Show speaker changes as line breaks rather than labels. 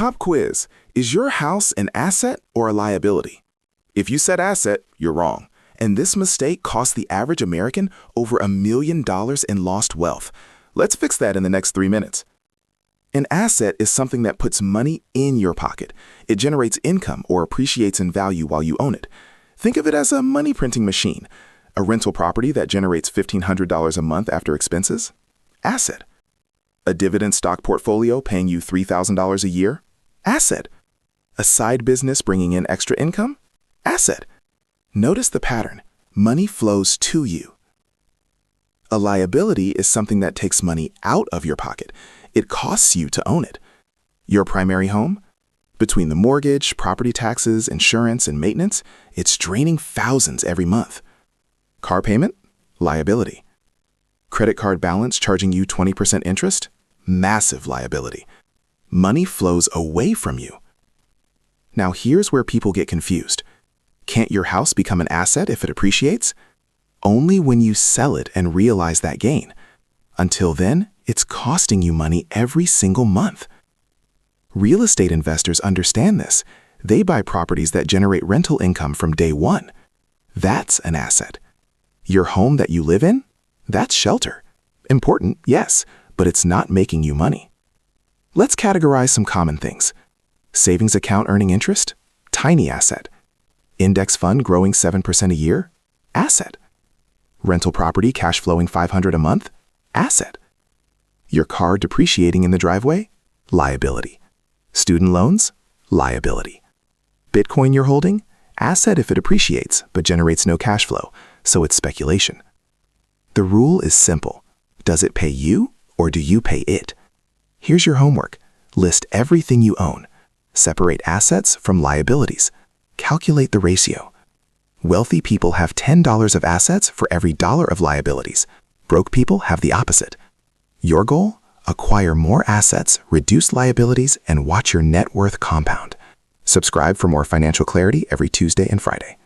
Pop quiz. Is your house an asset or a liability? If you said asset, you're wrong. And this mistake cost the average American over $1 million in lost wealth. Let's fix that in the next 3 minutes. An asset is something that puts money in your pocket. It generates income or appreciates in value while you own it. Think of it as a money printing machine. A rental property that generates $1,500 a month after expenses? Asset. A dividend stock portfolio paying you $3,000 a year? Asset. A side business bringing in extra income? Asset. Notice the pattern. Money flows to you. A liability is something that takes money out of your pocket. It costs you to own it. Your primary home? Between the mortgage, property taxes, insurance, and maintenance, it's draining thousands every month. Car payment? Liability. Credit card balance charging you 20% interest? Massive liability. Money flows away from you. Now here's where people get confused. Can't your house become an asset if it appreciates? Only when you sell it and realize that gain. Until then, it's costing you money every single month. Real estate investors understand this. They buy properties that generate rental income from day one. That's an asset. Your home that you live in? That's shelter. Important, yes, but it's not making you money. Let's categorize some common things. Savings account earning interest? Tiny asset. Index fund growing 7% a year? Asset. Rental property cash flowing $500 a month? Asset. Your car depreciating in the driveway? Liability. Student loans? Liability. Bitcoin you're holding? Asset if it appreciates, but generates no cash flow, so it's speculation. The rule is simple. Does it pay you, or do you pay it? Here's your homework. List everything you own. Separate assets from liabilities. Calculate the ratio. Wealthy people have $10 of assets for every dollar of liabilities. Broke people have the opposite. Your goal? Acquire more assets, reduce liabilities, and watch your net worth compound. Subscribe for more financial clarity every Tuesday and Friday.